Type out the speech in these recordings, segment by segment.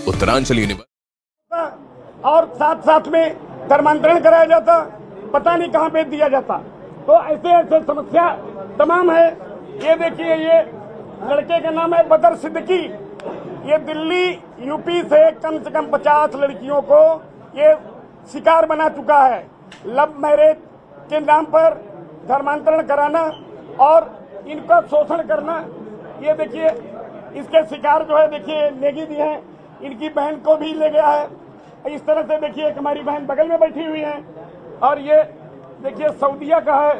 Uttaranchal university और साथ साथ में धर्मांतरण कराया जाता, पता नहीं कहाँ भेज दिया जाता। तो ऐसे ऐसे समस्या तमाम है। ये देखिए, ये लड़के का नाम है बदर सिद्दीकी। ये दिल्ली यूपी से कम 50 लड़कियों को ये शिकार बना चुका है। लव मैरिज के नाम पर धर्मांतरण कराना और इनका शोषण करना। ये देखिए, इसके शिकार जो है, देखिए नेगी दी है, इनकी बहन को भी ले गया है। इस तरह से देखिए, एक हमारी बहन बगल में बैठी हुई है और ये देखिए सऊदीया का है,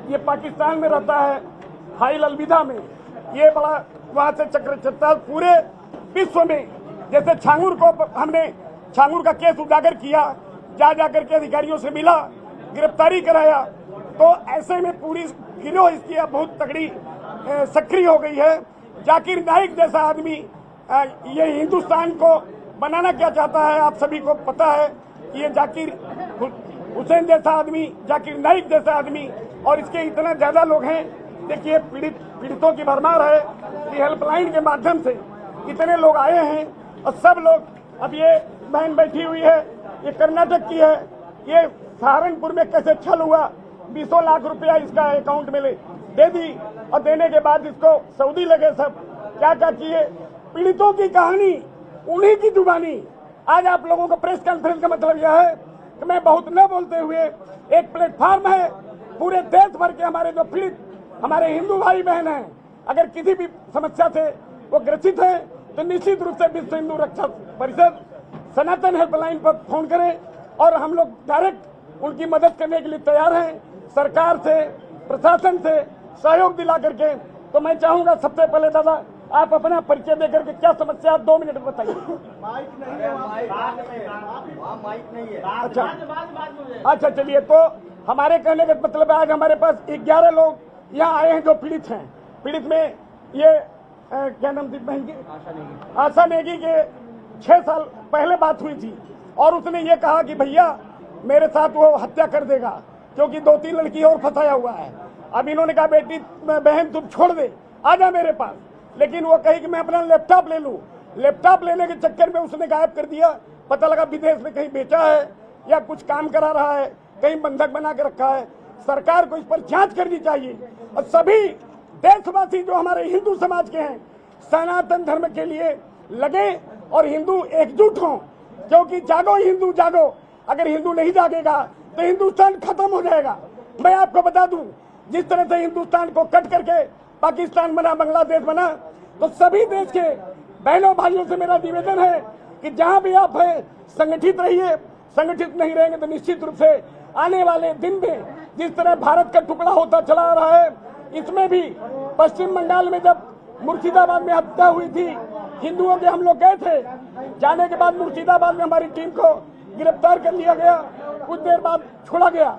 ये पाकिस्तान में रहता है, हाइल अलविदा में। ये बड़ा वहां से चक्र चलता है पूरे विश्व में। जैसे छांगुर को हमने छांगुर का केस उजागर किया, जा करके अधिकारियों से मिला, गिरफ्तारी कराया। तो ऐसे में पूरी गिरोह इसकी अब बहुत तगड़ी सक्रिय हो गई है। जाकिर नाइक जैसा आदमी ये हिंदुस्तान को बनाना क्या चाहता है, आप सभी को पता है कि ये जाकिर हुसैन जैसा आदमी, जाकिर नाइक जैसा आदमी, और इसके इतना ज्यादा लोग हैं। देखिए, पीड़ितों की भरमार है। ये हेल्पलाइन के माध्यम से इतने लोग आए हैं और सब लोग, अब ये बहन बैठी हुई है, ये कर्नाटक की है। ये सहारनपुर में कैसे छल हुआ, 20 लाख रुपया इसका अकाउंट में दे दी और देने के बाद इसको सऊदी लगे सब क्या क्या किए। पीड़ितों की कहानी, उन्हीं की जुबानी। आज आप लोगों को प्रेस कॉन्फ्रेंस का मतलब यह है कि मैं बहुत न बोलते हुए, एक प्लेटफॉर्म है पूरे देश भर के हमारे जो पीड़ित हमारे हिंदू भाई बहन हैं, अगर किसी भी समस्या से वो ग्रसित है तो निश्चित रूप से विश्व हिंदू रक्षा परिषद सनातन हेल्पलाइन पर फोन करें और हम लोग डायरेक्ट उनकी मदद करने के लिए तैयार हैं। सरकार से, प्रशासन से सहयोग दिला करके। तो मैं चाहूंगा सबसे पहले दादा आप अपना परिचय देकर के क्या समस्या 2 मिनट में बताइए। अच्छा चलिए, तो हमारे कहने का मतलब आज हमारे पास 11 लोग यहाँ आए हैं जो पीड़ित हैं। पीड़ित में ये क्या नाम थी बहन की, आशा नेगी के 6 साल पहले बात हुई थी और उसने ये कहा कि भैया मेरे साथ वो हत्या कर देगा क्योंकि 2-3 लड़की और फंसाया हुआ है। अब इन्होंने कहा बेटी बहन तुम छोड़ दे, आ जा मेरे पास। लेकिन वो कही कि मैं अपना लैपटॉप ले लूं। लैपटॉप लेने के चक्कर में उसने गायब कर दिया। पता लगा विदेश में कहीं बेचा है या कुछ काम करा रहा है, कहीं बंधक बना के रखा है। सरकार को इस पर जांच करनी चाहिए और सभी देशवासी जो हमारे हिंदू समाज के हैं सनातन धर्म के लिए लगे और हिंदू एकजुट हों, क्योंकि जागो हिंदू जागो। अगर हिंदू नहीं जागेगा तो हिंदुस्तान खत्म हो जाएगा। मैं आपको बता दूं, जिस तरह से हिंदुस्तान को कट करके पाकिस्तान बना, बांग्लादेश बना, तो सभी देश के बहनों भाइयों से मेरा निवेदन है कि जहां भी आप हैं संगठित रहिए। संगठित नहीं रहेंगे तो निश्चित रूप से आने वाले दिन में जिस तरह भारत का टुकड़ा होता चला आ रहा है, इसमें भी पश्चिम बंगाल में जब मुर्शिदाबाद में हत्या हुई थी हिंदुओं के, हम लोग गए थे। जाने के बाद मुर्शिदाबाद में हमारी टीम को गिरफ्तार कर लिया गया, कुछ देर बाद छोड़ा गया।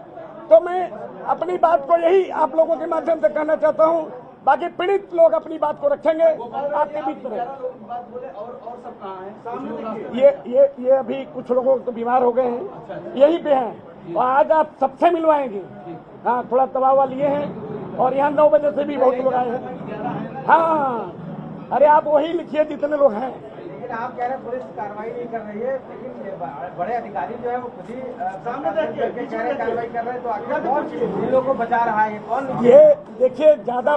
तो मैं अपनी बात को यही आप लोगों के माध्यम से कहना चाहता हूँ। बाकी पीड़ित लोग अपनी बात को रखेंगे आपके बीच में। ये अभी कुछ लोगों तो बीमार हो गए हैं, यहीं पे हैं और आज आप सबसे मिलवाएंगे। हाँ, थोड़ा दबाव लिए हैं और यहाँ 9 बजे से भी बहुत लोग आए हैं। हाँ, अरे आप वही लिखिए जितने लोग हैं। लेकिन आप कह रहे हैं पुलिस कार्रवाई नहीं कर रही है, लेकिन बड़े अधिकारी जो है वो खुद ही सामने कार्रवाई कर रहे हैं। तो आखिर कौन इन लोगों को बचा रहा है? कौन? ये देखिए, ज्यादा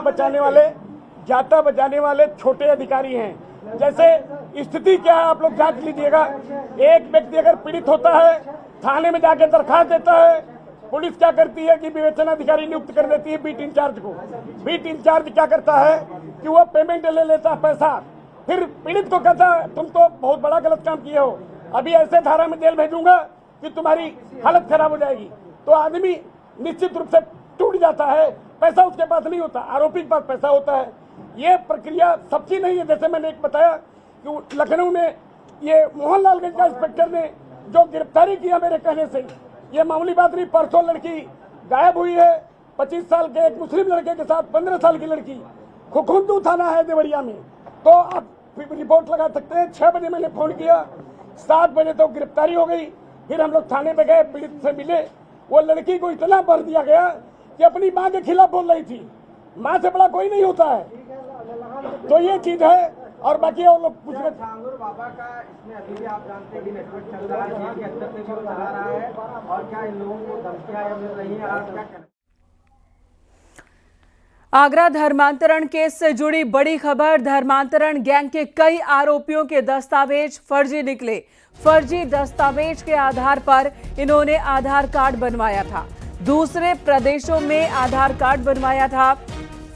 बचाने वाले छोटे अधिकारी हैं। जैसे स्थिति क्या है आप लोग जांच लीजिएगा। एक व्यक्ति अगर पीड़ित होता है, थाने में जाके दरखास्त देता है, पुलिस क्या करती है कि विवेचना अधिकारी नियुक्त कर देती है बीट इंचार्ज को। बीट इंचार्ज क्या करता है कि वो पेमेंट ले लेता है, पैसा, फिर पीड़ित को कहता है तुम तो बहुत बड़ा गलत काम किए हो, अभी ऐसे धारा में जेल भेजूंगा कि तुम्हारी हालत खराब हो जाएगी। तो आदमी निश्चित रूप से टूट जाता है, पैसा उसके पास नहीं होता, आरोपी के पास पैसा होता है। ये प्रक्रिया सबकी नहीं है। जैसे मैंने एक बताया कि लखनऊ में ये मोहनलालगंज का इंस्पेक्टर ने जो गिरफ्तारी किया मेरे कहने से, ये मामूली बात नहीं। परसों लड़की गायब हुई है, 25 साल के एक मुस्लिम लड़के के साथ 15 साल की लड़की। खुखुंदू थाना है देवरिया में, तो आप रिपोर्ट लगा सकते हैं। 6 बजे मैंने फोन किया, 7 बजे तो गिरफ्तारी हो गई। फिर हम लोग थाने पे गए, पीड़ित से मिले। वो लड़की को इतना भर दिया गया कि अपनी माँ के खिलाफ बोल रही थी। माँ से बड़ा कोई नहीं होता है। तो ये चीज है और बाकी और लोग पूछ रहे थे। छांगुर बाबा का इसमें अभी भी आप जानते हैं कि नेटवर्क चल रहा है, जेल के अंदर से भी वो चला रहा है, और क्या इन लोगों को धमकियां मिल रही हैं, आप क्या करें? आगरा धर्मांतरण केस से जुड़ी बड़ी खबर। धर्मांतरण गैंग के कई आरोपियों के दस्तावेज फर्जी निकले। फर्जी दस्तावेज के आधार पर इन्होंने आधार कार्ड बनवाया था, दूसरे प्रदेशों में आधार कार्ड बनवाया था।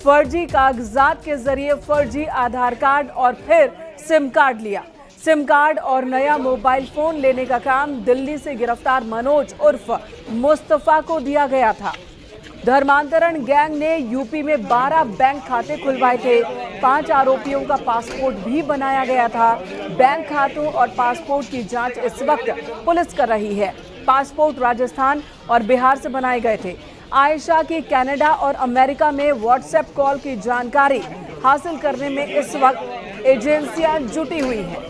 फर्जी कागजात के जरिए फर्जी आधार कार्ड और फिर सिम कार्ड लिया। सिम कार्ड और नया मोबाइल फोन लेने का काम दिल्ली से गिरफ्तार मनोज उर्फ मुस्तफा को दिया गया था। धर्मांतरण गैंग ने यूपी में 12 बैंक खाते खुलवाए थे। 5 आरोपियों का पासपोर्ट भी बनाया गया था। बैंक खातों और पासपोर्ट की जांच इस वक्त पुलिस कर रही है। पासपोर्ट राजस्थान और बिहार से बनाए गए थे। आयशा की कनाडा और अमेरिका में व्हाट्सएप कॉल की जानकारी हासिल करने में इस वक्त एजेंसियां जुटी हुई हैं।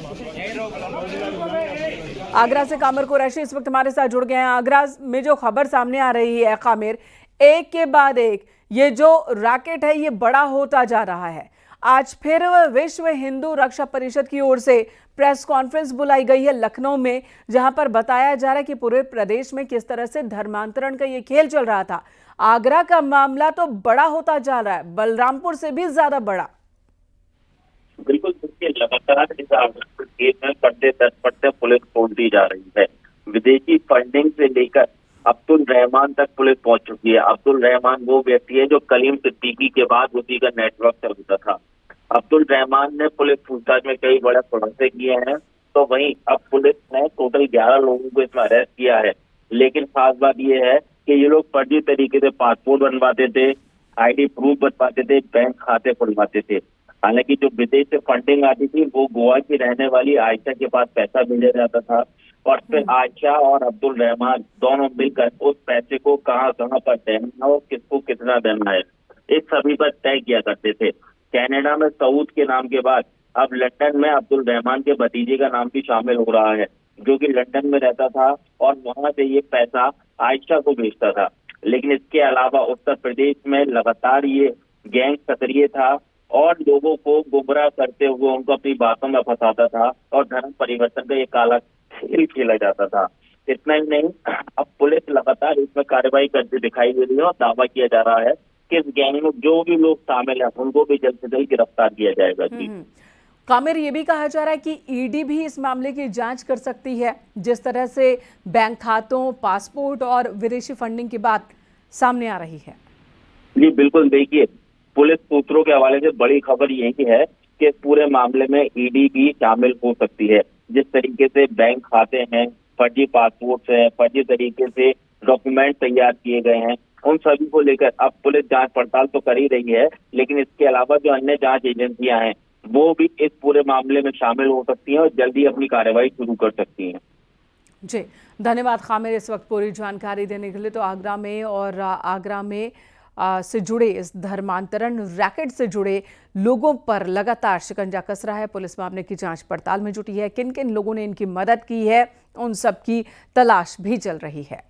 आगरा से कामिर कुरैशी इस वक्त हमारे साथ जुड़ गए हैं। आगरा में जो खबर सामने आ रही है कामिर, एक के बाद एक ये जो रैकेट है ये बड़ा होता जा रहा है। आज फिर विश्व हिंदू रक्षा परिषद की ओर से प्रेस कॉन्फ्रेंस बुलाई गई है लखनऊ में, जहां पर बताया जा रहा है कि पूरे प्रदेश में किस तरह से धर्मांतरण का ये खेल चल रहा था। आगरा का मामला तो बड़ा होता जा रहा है, बलरामपुर से भी ज्यादा बड़ा। बिल्कुल, लगातार इस आगरा केस में पड़ते पुलिस खोलती जा रही है। विदेशी फंडिंग से लेकर अब्दुल रहमान तक पुलिस पहुंच चुकी है। अब्दुल रहमान वो व्यक्ति है जो कलीम सिद्दीकी के बाद उसी का नेटवर्क चलता था। अब्दुल रहमान ने पुलिस पूछताछ में कई बड़े खुलासे किए हैं, तो वहीं अब पुलिस ने टोटल 11 लोगों को इसमें अरेस्ट किया है। लेकिन खास बात यह है कि ये लोग फर्जी तरीके से पासपोर्ट बनवाते थे, आईडी प्रूफ बनवाते थे, बैंक खाते खुलवाते थे। हालांकि जो विदेश से फंडिंग आती थी वो गोवा की रहने वाली आयशा के पास पैसा भेजा जाता था, और फिर आयशा और अब्दुल रहमान दोनों मिलकर उस पैसे को कहां पर देना हो, किसको कितना देना है, इस सभी पर तय किया करते थे। कनाडा में सऊद के नाम के बाद अब लंदन में अब्दुल रहमान के भतीजे का नाम भी शामिल हो रहा है, जो कि लंदन में रहता था और वहां से ये पैसा आयशा को भेजता था। लेकिन इसके अलावा उत्तर प्रदेश में लगातार ये गैंग सक्रिय था और लोगों को गुमराह करते हुए उनको अपनी बातों में फंसाता था और धर्म परिवर्तन का ये काला खेल खेला जाता था। इतना ही नहीं, अब पुलिस लगातार इसमें कार्रवाई करती दिखाई दे रही है और दावा किया जा रहा है कि इस गैंग में जो भी लोग शामिल हैं उनको भी जल्द से जल्द गिरफ्तार किया जाएगा। जी कामिर, ये भी कहा जा रहा है कि ईडी भी इस मामले की जांच कर सकती है, जिस तरह से बैंक खातों, पासपोर्ट और विदेशी फंडिंग की बात सामने आ रही है। जी बिल्कुल, देखिए पुलिस सूत्रों के हवाले से बड़ी खबर यही है कि पूरे मामले में ईडी भी शामिल हो सकती है। जिस तरीके से बैंक खाते हैं, फर्जी पासपोर्ट है, फर्जी तरीके से डॉक्यूमेंट तैयार किए गए हैं, उन सभी को लेकर अब पुलिस जांच पड़ताल तो कर ही रही है। लेकिन इसके अलावा जो अन्य जांच एजेंसियां हैं वो भी इस पूरे मामले में शामिल हो सकती हैं और जल्दी अपनी कार्रवाई शुरू कर सकती हैं। जी धन्यवाद कामिर इस वक्त पूरी जानकारी देने के लिए। तो आगरा में और आगरा में से जुड़े इस धर्मांतरण रैकेट से जुड़े लोगों पर लगातार शिकंजा कस रहा है। पुलिस मामले की जांच पड़ताल में जुटी है। किन किन लोगों ने इनकी मदद की है उन सब की तलाश भी चल रही है।